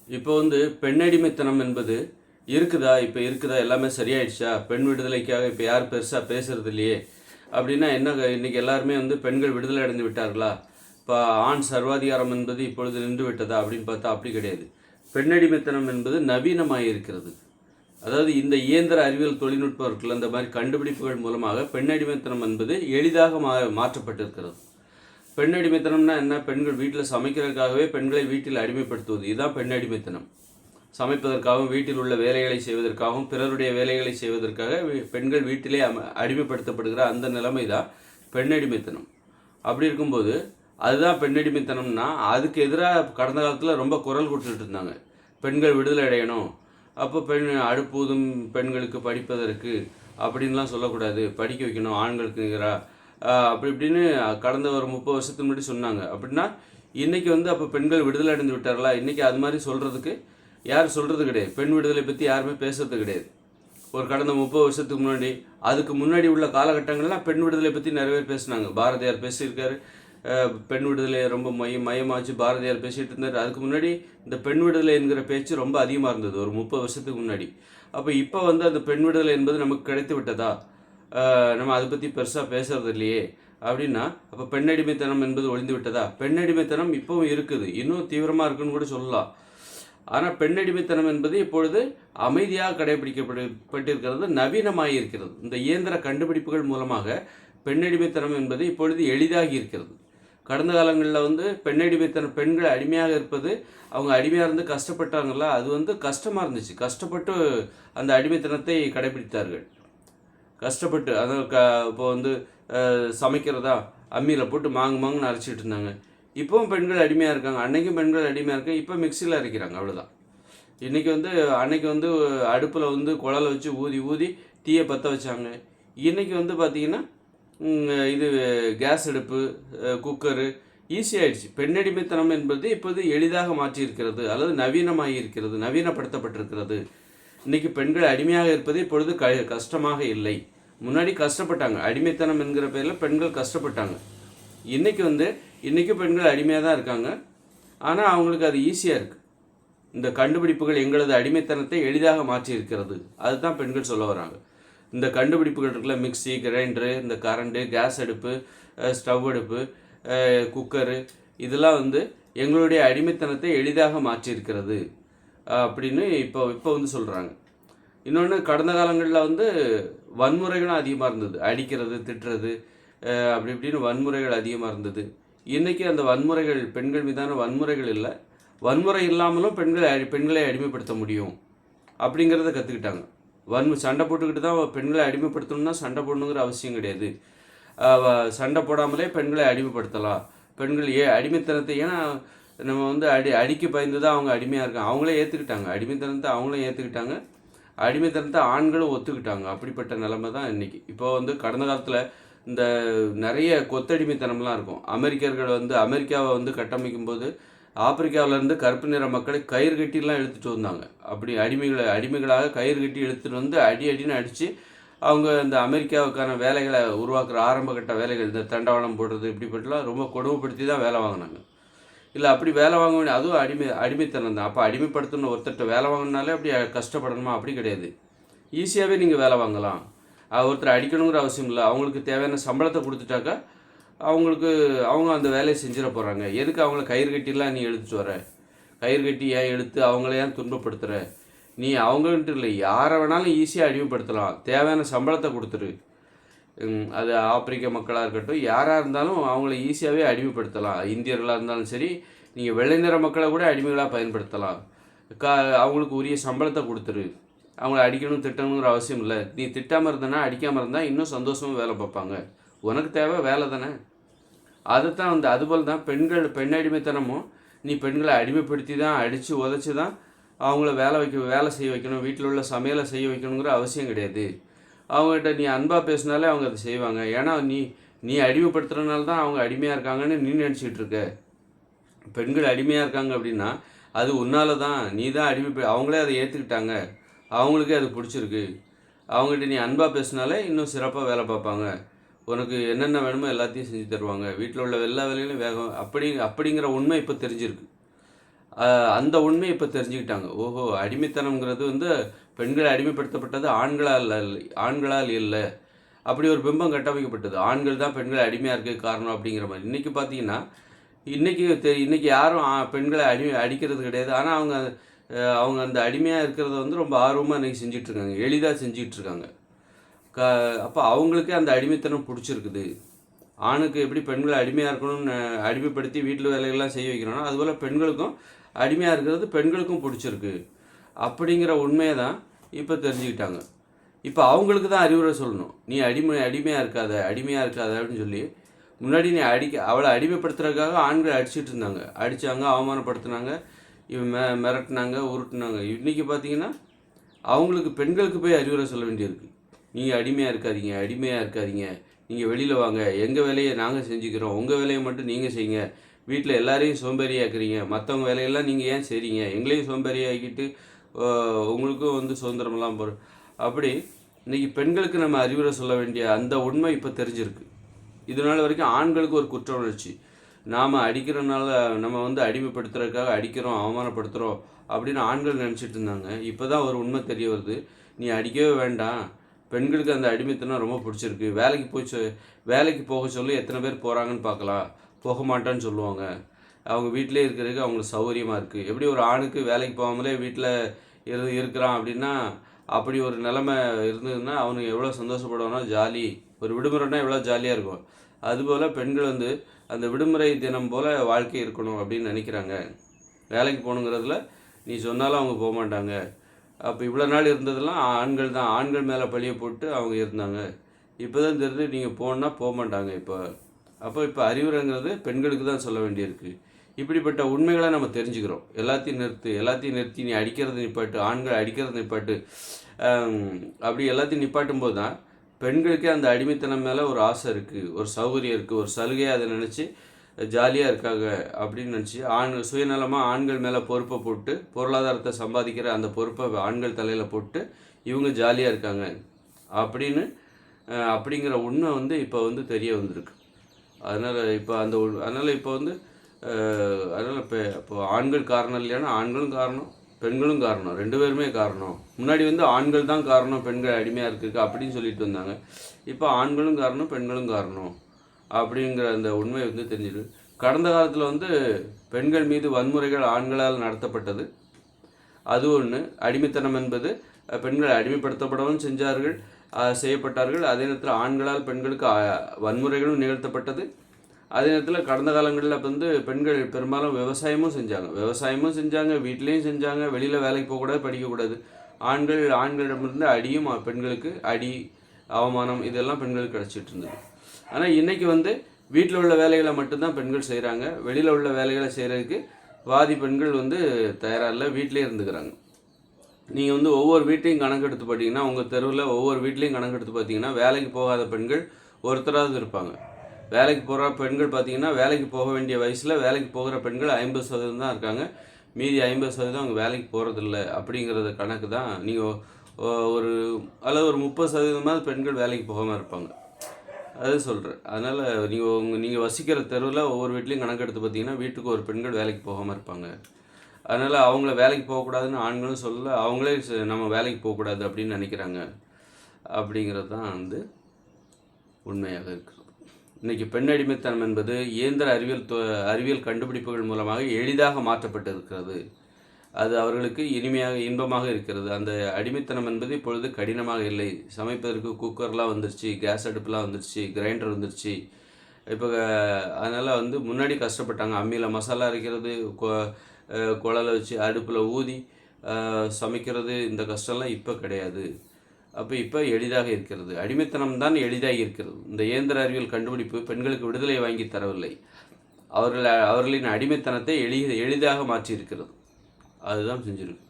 இப்போ பெண்ணடிமைத்தனம் என்பது இருக்குதா? இப்போ இருக்குதா? எல்லாமே சரியாயிடுச்சா? பெண் விடுதலைக்காக இப்போ யாரும் பெருசா பேசுறது இல்லையே! அப்படின்னா என்ன இன்னைக்கு எல்லாருமே பெண்கள் விடுதலை அடைந்து விட்டார்களா? இப்போ ஆண் சர்வாதிகாரம் என்பது இப்பொழுது நின்று விட்டதா? அப்படின்னு பார்த்தா அப்படி கிடையாது. பெண்ணடிமைத்தனம் என்பது நவீனமாகி இருக்கிறது. அதாவது இந்த இயந்திர அறிவியல் தொழில்நுட்பம் இருக்குல்ல, இந்த மாதிரி கண்டுபிடிப்புகள் மூலமாக பெண்ணடிமைத்தனம் என்பது எளிதாக மாற்றப்பட்டிருக்கிறது. பெண் அடிமைத்தனம்னா என்ன? பெண்கள் வீட்டில் சமைக்கிறதுக்காகவே பெண்களை வீட்டில் அடிமைப்படுத்துவது, இதுதான் பெண் அடிமைத்தனம். சமைப்பதற்காகவும் வீட்டில் உள்ள வேலைகளை செய்வதற்காகவும் பிறருடைய வேலைகளை செய்வதற்காக பெண்கள் வீட்டிலே அடிமைப்படுத்தப்படுகிற அந்த நிலைமை தான் பெண் அடிமைத்தனம். அப்படி இருக்கும்போது அதுதான் பெண் அடிமைத்தனம்னா அதுக்கு எதிராக கடந்த காலத்தில் ரொம்ப குரல் கொடுத்துட்டு இருந்தாங்க. பெண்கள் விடுதலை அடையணும், அப்போ அடுப்பூதும் பெண்களுக்கு படிப்பதற்கு அப்படின்லாம் சொல்லக்கூடாது, படிக்க வைக்கணும் ஆண்களுக்கு நிகராக அப்படி இப்படின்னு கடந்த ஒரு 30 வருஷத்துக்கு முன்னாடி சொன்னாங்க. அப்படின்னா இன்றைக்கி அப்போ பெண்கள் விடுதலை அடைந்து விட்டார்களா? இன்றைக்கி அது மாதிரி சொல்கிறதுக்கு யாரும் சொல்கிறது கிடையாது. பெண் விடுதலை பற்றி யாருமே பேசுறது கிடையாது. ஒரு கடந்த 30 வருஷத்துக்கு முன்னாடி, அதுக்கு முன்னாடி உள்ள காலகட்டங்கள்லாம் பெண் விடுதலை பற்றி நிறைய பேர் பேசினாங்க. பாரதியார் பேசியிருக்காரு. பெண் விடுதலை ரொம்ப மையமாச்சு பாரதியார் பேசிகிட்டு இருந்தார். அதுக்கு முன்னாடி இந்த பெண் விடுதலை என்கிற பேச்சு ரொம்ப அதிகமாக இருந்தது ஒரு 30 வருஷத்துக்கு முன்னாடி. அப்போ இப்போ அந்த பெண் விடுதலை என்பது நமக்கு கிடைத்து விட்டதா? நம்ம அதை பற்றி பெருசாக பேசுறது இல்லையே அப்படின்னா, அப்போ பெண்ணடிமைத்தனம் என்பது ஒழிந்து விட்டதா? பெண்ணடிமைத்தனம் இப்போவும் இருக்குது, இன்னும் தீவிரமாக இருக்குன்னு கூட சொல்லலாம். ஆனால் பெண்ணடிமைத்தனம் என்பது இப்பொழுது அமைதியாக கடைபிடிக்கப்பட்டிருக்கிறது, நவீனமாக இருக்கிறது. இந்த இயந்திர கண்டுபிடிப்புகள் மூலமாக பெண்ணடிமைத்தனம் என்பது இப்பொழுது எளிதாகி இருக்கிறது. கடந்த காலங்களில் பெண்ணடிமைத்தனம், பெண்கள் அடிமையாக இருப்பது, அவங்க அடிமையாக இருந்து கஷ்டப்பட்டாங்களா, அது கஷ்டமாக இருந்துச்சு. கஷ்டப்பட்டு அந்த அடிமைத்தனத்தை கடைபிடித்தார்கள். கஷ்டப்பட்டு அதை இப்போ சமைக்கிறதா அம்மியில் போட்டு மாங்குன்னு அரைச்சிட்டு இருந்தாங்க. இப்போவும் பெண்கள் அடிமையாக இருக்காங்க. அன்னைக்கும் பெண்கள் அடிமையாக இருக்காங்க. இப்போ மிக்சியில் அரைக்கிறாங்க, அவ்வளோதான். இன்றைக்கி அன்னைக்கு அடுப்பில் குழலை வச்சு ஊதி ஊதி தீயை பற்ற வச்சாங்க. இன்றைக்கி பார்த்திங்கன்னா இது கேஸ் அடுப்பு, குக்கரு ஈஸியாகிடுச்சு. பெண்ணடிமைத்தனம் என்பது இப்போது எளிதாக மாற்றியிருக்கிறது, அல்லது நவீனமாகி இருக்கிறது, நவீனப்படுத்தப்பட்டிருக்கிறது. இன்றைக்கி பெண்கள் அடிமையாக இருப்பது இப்பொழுது கஷ்டமாக இல்லை. முன்னாடி கஷ்டப்பட்டாங்க, அடிமைத்தனம் என்கிற பேரில் பெண்கள் கஷ்டப்பட்டாங்க. இன்றைக்கி பெண்கள் அடிமையாக தான் இருக்காங்க. ஆனால் அவங்களுக்கு அது ஈஸியாக இருக்குது. இந்த கண்டுபிடிப்புகள் எங்களது அடிமைத்தனத்தை எளிதாக மாற்றியிருக்கிறது, அதுதான் பெண்கள் சொல்ல வராங்க. இந்த கண்டுபிடிப்புகள் இருக்குல்ல, மிக்சி, கிரைண்டரு, இந்த கரண்ட்டு, கேஸ் அடுப்பு, ஸ்டவ் அடுப்பு, குக்கரு, இதெல்லாம் எங்களுடைய அடிமைத்தனத்தை எளிதாக மாற்றியிருக்கிறது அப்படின்னு இப்போ சொல்கிறாங்க. இன்னொன்று, கடந்த காலங்களில் வன்முறைகளும் அதிகமாக இருந்தது. அடிக்கிறது, திட்டுறது, அப்படி இப்படின்னு வன்முறைகள் அதிகமாக இருந்தது. இன்றைக்கி அந்த வன்முறைகள், பெண்கள் மீதான வன்முறைகள் இல்லை. வன்முறை இல்லாமலும் பெண்களை அடிமைப்படுத்த முடியும் அப்படிங்கிறத கற்றுக்கிட்டாங்க. சண்டை போட்டுக்கிட்டு தான் பெண்களை அடிமைப்படுத்தணும்னா சண்டை போடணுங்கிற அவசியம் கிடையாது. சண்டை போடாமலே பெண்களை அடிமைப்படுத்தலாம். பெண்கள் அடிமைத்தனத்தை, ஏன்னா நம்ம அடிக்க பயந்து தான் அவங்க அடிமையாக இருக்காங்க. அவங்களே ஏற்றுக்கிட்டாங்க அடிமைத்தனத்தை, அவங்களே ஏற்றுக்கிட்டாங்க. அடிமைத்தனத்தை ஆண்களும் ஒத்துக்கிட்டாங்க. அப்படிப்பட்ட நிலைமை தான் இன்றைக்கி. இப்போ கடந்த காலத்தில் இந்த நிறைய கொத்தடிமைத்தனம்லாம் இருக்கும். அமெரிக்கர்கள் அமெரிக்காவை கட்டமைக்கும் போது ஆப்பிரிக்காவிலேருந்து கருப்பு நிற மக்களை கயிறு கட்டிலாம் இழுத்துட்டு வந்தாங்க. அப்படி அடிமைகளாக கயிறு கட்டி இழுத்துட்டு அடின்னு அடித்து அவங்க இந்த அமெரிக்காவுக்கான வேலைகளை உருவாக்குற ஆரம்பகட்ட வேலைகள், இந்த தண்டவாளம் போடுறது, இப்படிப்பட்டலாம் ரொம்ப கொடுமைப்படுத்தி தான் வேலை வாங்கினாங்க. இல்லை அப்படி வேலை வாங்க வேண்டிய, அதுவும் அடிமைத்தனம் தான். அப்போ அடிமைப்படுத்தணும், ஒருத்தர்கிட்ட வேலை வாங்கினாலே அப்படி கஷ்டப்படணுமா? அப்படி கிடையாது. ஈஸியாகவே நீங்கள் வேலை வாங்கலாம். ஒருத்தர் அடிக்கணுங்கிற அவசியம் இல்லை. அவங்களுக்கு தேவையான சம்பளத்தை கொடுத்துட்டாக்கா அவங்க அந்த வேலையை செஞ்சிட போகிறாங்க. எதுக்கு அவங்கள கயிறு கட்டிலாம் நீ எடுத்துகிட்டு வர? கயிறு கட்டி ஏன் எடுத்து அவங்கள ஏன் துன்பப்படுத்துகிற? நீ அவங்கள்ட்ட இல்லை, யாரை வேணாலும் ஈஸியாக அடிமைப்படுத்தலாம். தேவையான சம்பளத்தை கொடுத்துரு. அது ஆப்பிரிக்க மக்களாக இருக்கட்டும், யாராக இருந்தாலும் அவங்கள ஈஸியாகவே அடிமைப்படுத்தலாம். இந்தியர்களாக இருந்தாலும் சரி, நீங்கள் வெள்ளை நிற மக்களை கூட அடிமைகளாக பயன்படுத்தலாம். அவங்களுக்கு உரிய சம்பளத்தை கொடுத்துரு. அவங்கள அடிக்கணும், திட்டணுங்கிற அவசியம் இல்லை. நீ திட்டாமல் இருந்தனா, அடிக்காமல் இருந்தால் இன்னும் சந்தோஷமாக வேலை பார்ப்பாங்க. உனக்கு தேவை வேலை தானே. அதுதான் அதுபோல் தான் பெண் அடிமைத்தனமும். நீ பெண்களை அடிமைப்படுத்தி தான், அடித்து உதச்சி தான் அவங்கள வேலை செய்ய வைக்கணும், வீட்டில் உள்ள சமையலை செய்ய வைக்கணுங்கிற அவசியம் கிடையாது. அவங்ககிட்ட நீ அன்பாக பேசினாலே அவங்க அதை செய்வாங்க. ஏன்னா நீ அடிமைப்படுத்துறதுனால தான் அவங்க அடிமையாக இருக்காங்கன்னு நீ நினச்சிக்கிட்டு இருக்க. பெண்கள் அடிமையாக இருக்காங்க அப்படின்னா அது உன்னால தான். நீ தான் அவங்களே அதை ஏற்றுக்கிட்டாங்க, அவங்களுக்கே அது பிடிச்சிருக்கு. அவங்ககிட்ட நீ அன்பாக பேசினாலே இன்னும் சிறப்பாக வேலை பார்ப்பாங்க. உனக்கு என்னென்ன வேணுமோ எல்லாத்தையும் செஞ்சு தருவாங்க. வீட்டில் உள்ள எல்லா வேலையிலும் அப்படிங்கிற உண்மை இப்போ தெரிஞ்சிருக்கு. அந்த உண்மையை இப்போ தெரிஞ்சுக்கிட்டாங்க. ஓஹோ! அடிமைத்தனம்ங்கிறது வந்து பெண்கள் அடிமைப்படுத்தப்பட்டது ஆண்களால் இல்ல. அப்படி ஒரு பிம்பம் கட்டமைக்கப்பட்டது. ஆண்கள் தான் பெண்கள் அடிமையா இருக்க காரணம் அப்படிங்கிற மாரி. இன்னைக்கு பார்த்தீங்கன்னா, இன்னைக்கு யாரும் பெண்கள அடிக்கிறது கிடையாது. ஆனா அவங்க அந்த அடிமையா இருக்கிறத வந்து ரொம்ப ஆர்வமா இன்னைக்கு செஞ்சுட்டு இருக்காங்க. எளிதா செஞ்சுட்டு இருக்காங்க. க அப்ப அவங்களுக்கே அந்த அடிமைத்தனம் புடிச்சிருக்குது. ஆணுக்கு எப்படி பெண்கள அடிமையா இருக்கணும்னு அடிமைப்படுத்தி வீட்ல வேலைகள்லாம் செய்ய வைக்கிறோனோ, அதுபோல பெண்களுக்கும் அடிமையா இருக்கிறது பெண்களுக்கும் புடிச்சிருக்கு. அப்படிங்கிற உண்மைய தான் இப்ப தெரிஞ்சுக்கிட்டாங்க. இப்ப அவங்களுக்கு தான் அறிவுரை சொல்லணும். "நீ அடிமையா இருக்காத, அடிமையா இருக்காத" அப்படின்னு சொல்லி, முன்னாடி நீ அவள அடிமைப்படுத்துறதுக்காக ஆண்கள் அடிச்சிட்டு இருந்தாங்க. அடிச்சாங்க, அவமானப்படுத்துனாங்க, மிரட்டுனாங்க, உருட்டுனாங்க. இன்னைக்கு பார்த்தீங்கன்னா, அவங்களுக்கு பெண்களுக்கு போய் அறிவுரை சொல்ல வேண்டியிருக்கு. "நீங்க அடிமையா இருக்காதீங்க, அடிமையா இருக்காதீங்க. நீங்க வெளியில வாங்க. எங்க வேலைய நாங்க செஞ்சுக்கிறோம். உங்க வேலைய மட்டும் நீங்க செய்யுங்க. வீட்ல எல்லாரையும் சோம்பேறியாக்குறீங்க. மத்தவங்க வேலையெல்லாம் நீங்க ஏன் செய்றீங்க? எங்களையும் சோம்பேறியாக்கிட்டு அ உங்களுக்கும் வந்து சுதந்திரமெல்லாம் அப்படி இன்னைக்கு பெண்களுக்கு நம்ம அறிவுரை சொல்ல வேண்டிய அந்த உண்மை இப்போ தெரிஞ்சிருக்கு. இதுநாள் வரைக்கும் ஆண்களுக்கு ஒரு குற்ற உணர்ச்சி. நாம அடிக்கிறனால நம்ம வந்து அடிமைப்படுத்துறதுக்காக அடிக்கிறோம், அவமானப்படுத்துறோம் அப்படின்னு ஆண்கள் நினச்சிட்டு இருந்தாங்க. இப்போ தான் ஒரு உண்மை தெரிய வருது. நீ அடிக்கவே வேண்டாம். பெண்களுக்கு அந்த அடிமைத்தனம் ரொம்ப பிடிச்சிருக்கு. வேலைக்கு போக சொல்லி எத்தனை பேர் போகிறாங்கன்னு பார்க்கலாம். போக மாட்டான்னு சொல்லுவாங்க. அவங்க வீட்டிலே இருக்கிறதுக்கு அவங்களுக்கு சௌகரியமாக இருக்குது. எப்படி ஒரு ஆணுக்கு வேலைக்கு போகாமலே வீட்டில் இருக்கிறான் அப்படின்னா, அப்படி ஒரு நிலைமை இருந்ததுன்னா அவனுக்கு எவ்வளோ சந்தோஷப்படுவானா, ஜாலி. ஒரு விடுமுறைனா எவ்வளோ ஜாலியாக இருக்கும். அதுபோல் பெண்கள் வந்து அந்த விடுமுறை தினம் போல் வாழ்க்கை இருக்கணும் அப்படின்னு நினைக்கிறாங்க. வேலைக்கு போகணுங்கிறதுல நீ சொன்னாலும் அவங்க போக மாட்டாங்க. அப்போ இவ்வளோ நாள் இருந்ததெல்லாம் ஆண்கள் தான். ஆண்கள் மேலே பழிய போட்டு அவங்க இருந்தாங்க. இப்போ தான் தெரியுது நீங்கள் போகணுன்னா போக மாட்டாங்க இப்போ. இப்போ அறிவுரைங்கிறது பெண்களுக்கு தான் சொல்ல வேண்டியிருக்கு. இப்படிப்பட்ட உண்மைகளை நம்ம தெரிஞ்சுக்கிறோம். எல்லாத்தையும் நிறுத்தி நீ அடிக்கிறத நிப்பாட்டு, ஆண்கள் அடிக்கிறத நிப்பாட்டு. அப்படி எல்லாத்தையும் நிப்பாட்டும் போது தான் பெண்களுக்கே அந்த அடிமைத்தனம் மேலே ஒரு ஆசை இருக்குது, ஒரு சௌகரியம் இருக்குது, ஒரு சலுகையாக அதை நினச்சி ஜாலியாக இருக்காங்க அப்படின்னு நினச்சி சுயநலமாக ஆண்கள் மேலே பொறுப்பை போட்டு பொருளாதாரத்தை சம்பாதிக்கிற அந்த பொறுப்பை ஆண்கள் தலையில் போட்டு இவங்க ஜாலியாக இருக்காங்க அப்படின்னு அப்படிங்கிற உண்மை வந்து இப்போ வந்து தெரிய வந்திருக்கு. அதனால் இப்போ வந்து இப்போ ஆண்கள் காரணம் இல்லைன்னா ஆண்களும் காரணம், பெண்களும் காரணம், 2 பேருமே காரணம். முன்னாடி வந்து ஆண்கள் தான் காரணம் பெண்கள் அடிமையாக இருக்குது அப்படின்னு சொல்லிட்டு வந்தாங்க. இப்போ ஆண்களும் காரணம், பெண்களும் காரணம் அப்படிங்கிற அந்த உண்மை வந்து தெரிஞ்சுது. கடந்த காலத்தில் வந்து பெண்கள் மீது வன்முறைகள் ஆண்களால் நடத்தப்பட்டது. அது ஒன்று. அடிமைத்தனம் என்பது பெண்கள் அடிமைப்படுத்தப்படவும் செய்யப்பட்டார்கள். அதே நேரத்தில் ஆண்களால் பெண்களுக்கு வன்முறைகளும் நிகழ்த்தப்பட்டது. அதே நேரத்தில் கடந்த காலங்களில் வந்து பெண்கள் பெரும்பாலும் விவசாயமும் செஞ்சாங்க, வீட்லேயும் செஞ்சாங்க, வெளியில் வேலைக்கு போகக்கூடாது, படிக்கக்கூடாது. ஆண்களிடமிருந்து அடியும் பெண்களுக்கு அவமானம் இதெல்லாம் பெண்களுக்கு கிடச்சிட்டு இருந்தது. ஆனால் இன்றைக்கி வந்து வீட்டில் உள்ள வேலைகளை மட்டும்தான் பெண்கள் செய்கிறாங்க. வெளியில் உள்ள வேலைகளை செய்கிறதுக்கு பாதி பெண்கள் வந்து தயாராக இல்லை, வீட்டிலே இருந்துக்கிறாங்க. நீங்கள் வந்து ஒவ்வொரு வீட்லையும் கணக்கெடுத்து பார்த்தீங்கன்னா, உங்கள் தெருவில் ஒவ்வொரு வீட்லேயும் கணக்கெடுத்து பார்த்தீங்கன்னா, வேலைக்கு போகாத பெண்கள் ஒருத்தராவது இருப்பாங்க. வேலைக்கு போகிற பெண்கள் பார்த்தீங்கன்னா, வேலைக்கு போக வேண்டிய வயசில் வேலைக்கு போகிற பெண்கள் 50% தான் இருக்காங்க. மீதி 50% அவங்க வேலைக்கு போகிறதில்ல அப்படிங்கிறது கணக்கு தான். நீங்கள் ஒரு 30% பெண்கள் வேலைக்கு போகாமல் இருப்பாங்க. அது சொல்கிறேன். அதனால் நீங்கள் வசிக்கிற தெருவில் ஒவ்வொரு வீட்லேயும் கணக்கெடுத்து பார்த்தீங்கன்னா, வீட்டுக்கு ஒரு பெண்கள் வேலைக்கு போகாமல் இருப்பாங்க. அதனால் அவங்கள வேலைக்கு போகக்கூடாதுன்னு ஆண்களும் சொல்லல, அவங்களே நம்ம வேலைக்கு போகக்கூடாது அப்படின்னு நினைக்கிறாங்க. அப்படிங்கிறது தான் வந்து உண்மையாக இருக்குது. இன்றைக்கி பெண் அடிமைத்தனம் என்பது இயந்திர அறிவியல் கண்டுபிடிப்புகள் மூலமாக எளிதாக மாற்றப்பட்டிருக்கிறது. அது அவர்களுக்கு இன்பமாக இருக்கிறது. அந்த அடிமைத்தனம் என்பது இப்பொழுது கடினமாக இல்லை. சமைப்பதற்கு குக்கர்லாம் வந்துருச்சு, கேஸ் அடுப்புலாம் வந்துருச்சு, கிரைண்டர் வந்துருச்சு. இப்போ அதனால் வந்து முன்னாடி கஷ்டப்பட்டாங்க. அம்மியில் மசாலா அரைக்கிறது, குழலை வச்சு அடுப்பில் ஊதி சமைக்கிறது, இந்த கஷ்டம்லாம் இப்போ கிடையாது. இப்போ எளிதாக இருக்கிறது. அடிமைத்தனம் தான் எளிதாக இருக்கிறது. இந்த இயந்திர அறிவியல் கண்டுபிடிப்பு பெண்களுக்கு விடுதலை வாங்கி தரவில்லை, அவர்களின் அடிமைத்தனத்தை எளிதாக மாற்றியிருக்கிறது. அதுதான் செஞ்சிருக்கு.